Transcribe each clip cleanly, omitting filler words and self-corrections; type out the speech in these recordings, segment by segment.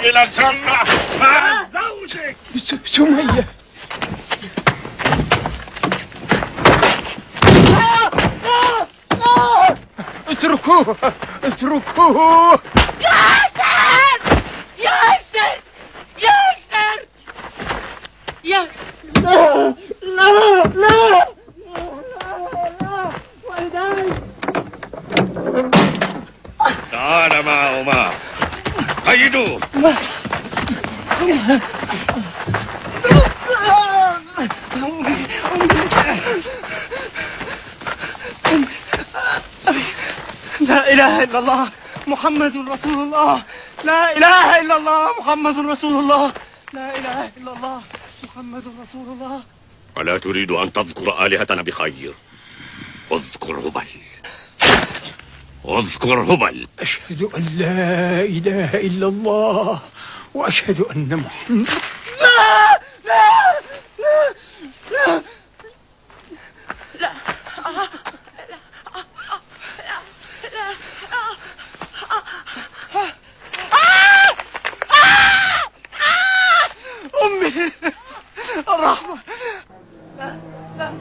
إلى الجنة مع زوجك. سمية. اتركوه اتركوه. ياسر ياسر ياسر يا لا لا لا لا والداي. تعال معهما قيدوه. لا إله إلا الله محمد رسول الله. لا إله إلا الله محمد رسول الله. لا إله إلا الله محمد رسول الله. ألا تريد أن تذكر آلهتنا بخير؟ اذكر هبل. اذكر هبل. أشهد أن لا إله إلا الله وأشهد أن محمد. لا لا لا لا لا أمي الرحمة. لا لا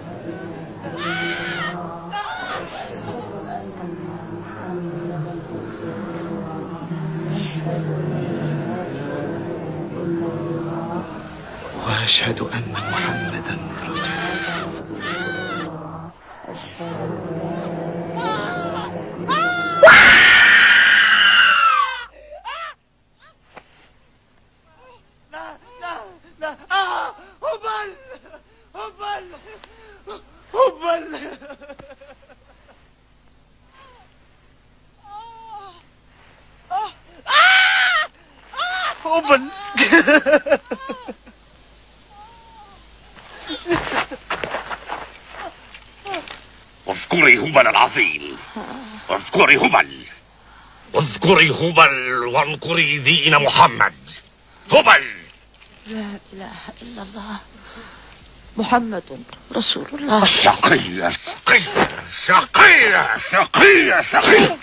وأشهد أن محمدا رسول الله. لا لا لا هبل هبل هبل. هبل. اذكري هبل العظيم. اذكري هبل. اذكري هبل وانكري دين محمد. هبل. لا إله إلا الله محمد رسول الله. شقية شقية شقية شقية شقية.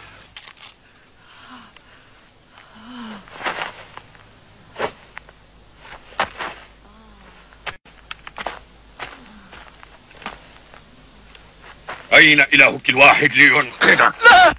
أين إلهك الواحد لينقذك؟ لا.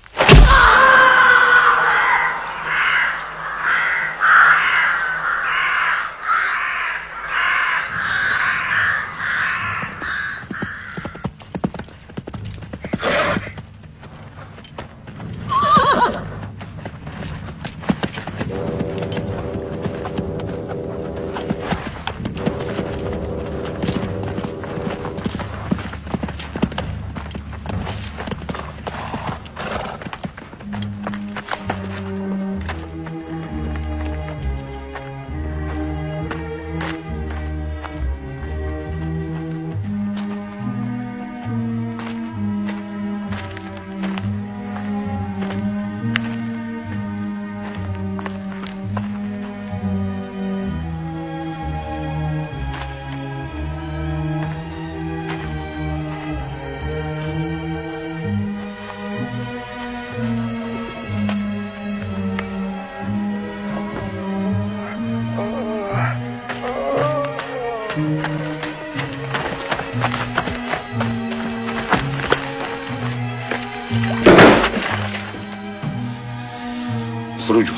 اخرجوا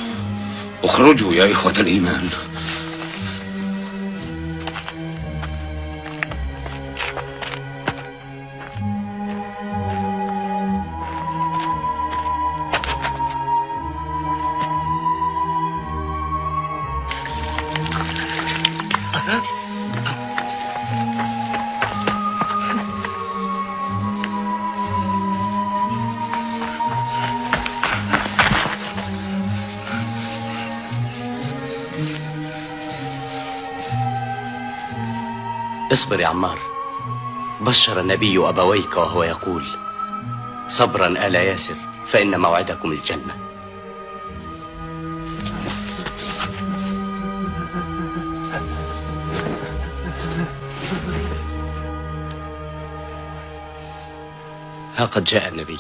اخرجوا يا إخوة الإيمان. اصبر يا عمار. بشر النبي أبويك وهو يقول: صبرا آل ياسر فإن موعدكم الجنة. ها قد جاء النبي.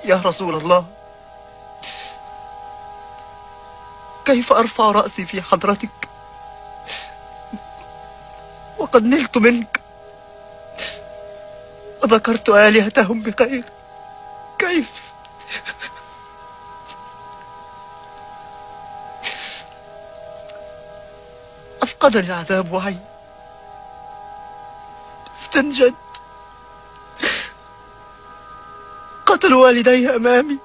يا رسول الله، كيف أرفع رأسي في حضرتك وقد نلت منك وذكرت آلهتهم بخير؟ كيف؟ أفقدني العذاب وعي، استنجد، قتلوا والدي أمامي،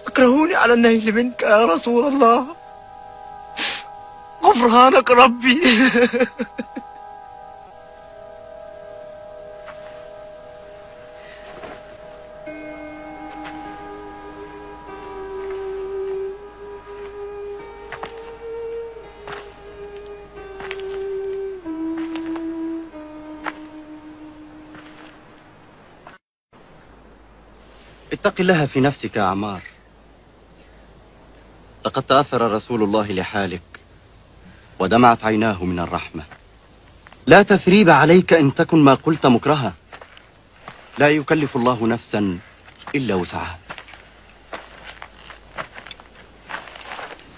أكرهوني على النيل منك يا رسول الله، غفرانك ربي. اتق الله في نفسك يا عمار، لقد تأثر رسول الله لحالك ودمعت عيناه من الرحمة. لا تثريب عليك إن تكن ما قلت مكرها، لا يكلف الله نفسا إلا وسعها.